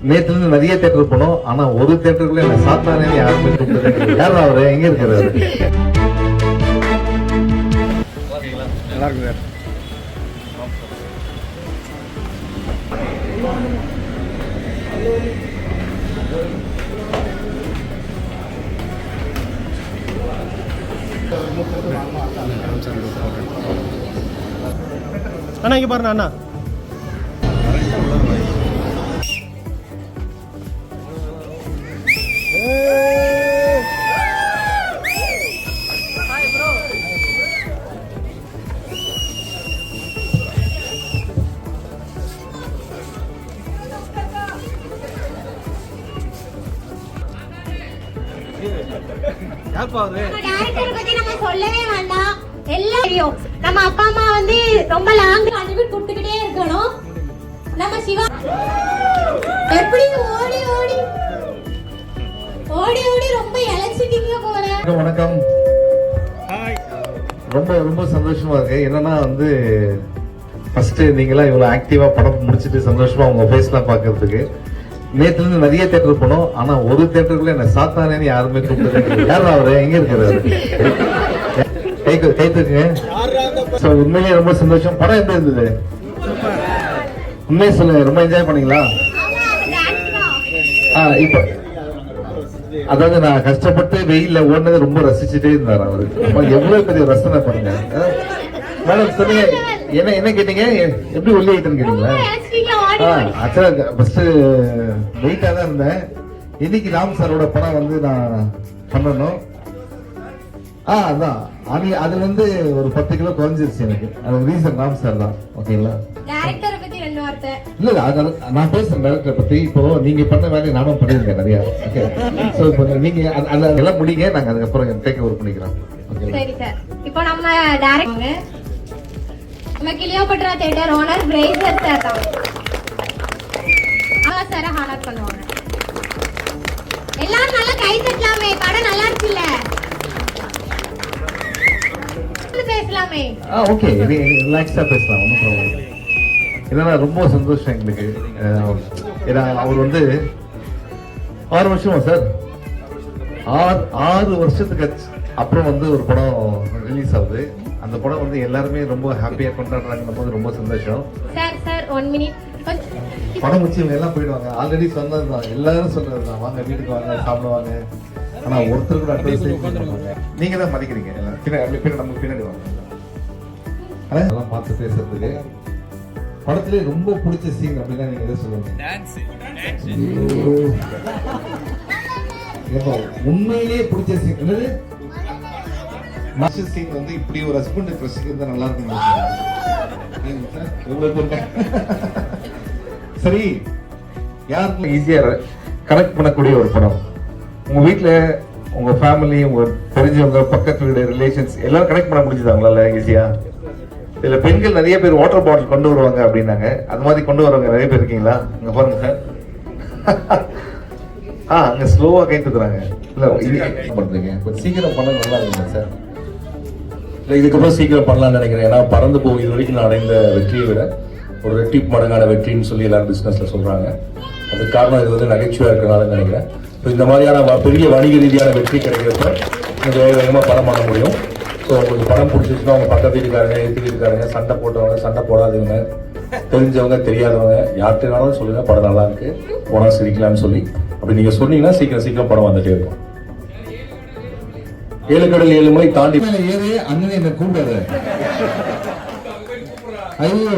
நேத்துல இருந்து நிறைய தியேட்டர் போனோம். ஆனா ஒரு தியேட்டருக்குள்ள என்ன சாத்தானே யாருமே கூப்பிட்டு யாரும் அவரு எங்க இருக்கிறாரு? நல்லா இருக்கு சார். அண்ணா இங்க பாருண்ணா அண்ணா. சொல்லவே வேண்டாம், எல்லாம் தெரியும். நம்ம அப்பா அம்மா வந்து ரொம்ப லாங் அனுப்பிட்டு கூப்பிட்டுக்கிட்டே இருக்கணும். நம்ம சிவா எப்படி ஓடி ஓடி ஓடி ஓடி ரொம்ப இழைச்சிட்டீங்க போல. வணக்கம். ரொம்ப ரொம்ப சந்தோஷமா இருக்கு. என்னன்னா வந்து ஃபர்ஸ்ட் நீங்களாம் இவ்வளவு ஆக்டிவா படம் முடிச்சிட்டு சந்தோஷமா உங்க ஃபேஸ்லாம் பாக்குறதுக்கு. நேத்துல இருந்து நிறைய தியேட்டர் போனோம். ஆனா ஒரு தியேட்டருக்குள்ள என்ன சாத்தானே யாருமே கூப்பிட்டு யாரும் அவரு எங்க இருக்கிறாரு? கை தூக்குங்க. உண்மையிலேயே ரொம்ப சந்தோஷம். படம் எப்படி இருந்தது? உண்மையை சொல்லுங்க, ரொம்ப என்ஜாய் பண்ணீங்களா? இப்ப அதாவது நான் கஷ்டப்பட்டு வெயில்ல ஓடுனதை ரொம்ப ரசிச்சுட்டே இருந்தாரு அவரு. எவ்வளவு பெரிய ரசனை பண்ணுங்க. மேடம் சொல்லுங்க, என்ன கேட்டீங்க? எப்படி ஒல்லி ஆயிட்டேன்னு கேட்டீங்களா? ஃபர்ஸ்ட் வெயிட்டா தான் இருந்தேன். இன்னைக்கு ராம் சாரோட படம் வந்து நான் பண்ணணும். அதான் அதுல இருந்து ஒரு 10 கிலோ குறைஞ்சிருச்சு எனக்கு. அது ரீசன் ராம் சார் தான். ஓகேங்களா? டைரக்டரை பத்தி ரெண்டு வார்த்தை. இல்ல நான் பேசுறேன் டைரக்டரை பத்தி. இப்போ நீங்க பண்ண வேலையை நானும் பண்ணிருக்கேன் நிறைய. ஓகே, சோ இப்போ நீங்க அதெல்லாம் முடிங்க, நாங்க அதுக்கப்புறம் டேக் ஓவர் பண்ணிக்கிறோம். சரி சார். இப்போ நம்ம டைரக்டர் நம்ம கிளியோபட்ரா தியேட்டர் ஓனர் பிரேசர் சார் தான். சார் ஹானர் பண்ணுவாங்க. எல்லாரும் நல்லா கை தட்டலாமே. படம் நல்லா இருக்குல்ல? பேசலாமே. ஓகே, ரிலாக்ஸா பேசலாம், ஒன்றும் ப்ராப்ளம் இல்லை. என்னன்னா ரொம்ப சந்தோஷம் எங்களுக்கு. ஏன்னா அவர் வந்து 6 வருஷமா சார், 6 வருஷத்துக்கு அப்புறம் வந்து ஒரு படம் ரிலீஸ் ஆகுது. அந்த படம் வந்து எல்லாருமே ரொம்ப ஹாப்பியா கொண்டாடுறாங்க போது ரொம்ப சந்தோஷம். Sir sir 1 minute. படம் முடிச்சு இவங்க எல்லாம் போயிடுவாங்க. ஆல்ரெடி சொன்னதுதான், எல்லாரும் சொன்னதுதான், வாங்க வீட்டுக்கு வாங்க சாப்பிடுவாங்க. ஆனா ஒருத்தர் கூட அட்வைஸ் பண்ணுவாங்க. நீங்க தான் மதிக்கிறீங்க. நமக்கு பின்னாடி வாங்க. அதெல்லாம் பார்த்து பேசுறதுக்கு. படத்திலே ரொம்ப பிடிச்ச சீன் அப்படின்னா நீங்க எதை சொல்லுங்க? உண்மையிலேயே பிடிச்ச சீன் என்னது? மாஸ்டர் சீன் வந்து இப்படி ஒரு ஹஸ்பண்ட் ட்ரெஸ்ஸுக்கு இருந்தா நல்லா இருக்கும். சரி, யாருக்கும் ஈஸியா கனெக்ட் பண்ணக்கூடிய ஒரு படம். உங்க வீட்டுல உங்க ஃபேமிலி, உங்க தெரிஞ்சவங்க, பக்கத்து வீடு, ரிலேஷன்ஸ் எல்லாரும் கனெக்ட் பண்ண முடிஞ்சது அவங்களால ஈஸியா? இதுல பெண்கள் நிறைய பேர் வாட்டர் பாட்டில் கொண்டு வருவாங்க அப்படின்னாங்க. அது மாதிரி கொண்டு வரவங்க நிறைய பேர் இருக்கீங்களா? அங்க பாருங்க சார். அங்க ஸ்லோவா கை தூக்குறாங்க. இல்ல பண்றீங்க, கொஞ்சம் சீக்கிரம் பண்ண நல்லா இருக்குங்க சார். இதுக்கப்புறம் சீக்கிரம் பண்ணலாம்னு நினைக்கிறேன். ஏன்னா பறந்து போகும் இது வரைக்கும் நான் அடைந்த வெற்றியை விட ஒரு ரெட்டிப் மடங்கான வெற்றின்னு சொல்லி எல்லாரும் பிசினஸ்ல சொல்றாங்க. அதுக்கு காரணம் இது வந்து நகைச்சுவையா இருக்கிறனால நினைக்கிறேன். இந்த மாதிரியான பெரிய வணிக ரீதியான வெற்றி கிடைக்கிறப்ப கொஞ்சம் வேகமாக படம் பண்ண முடியும். ஸோ உங்களுக்கு படம் பிடிச்சிச்சுன்னா உங்க பக்கத்து வீட்டுக்காரங்க, எதிர்த்து வீட்டுக்காரங்க, சண்டை போட்டவங்க, சண்டை போடாதவங்க, தெரிஞ்சவங்க, தெரியாதவங்க, யார்கிட்டனாலும் சொல்லுங்க படம் நல்லா இருக்கு, போனா சிரிக்கலாம்னு சொல்லி. அப்படி நீங்க சொன்னீங்கன்னா சீக்கிரம் படம் வந்துட்டே இருக்கும். 7 கடல் 7 மணி தாண்டி ஏறு அண்ணன் என்ன கூப்பிடாத. ஐயோ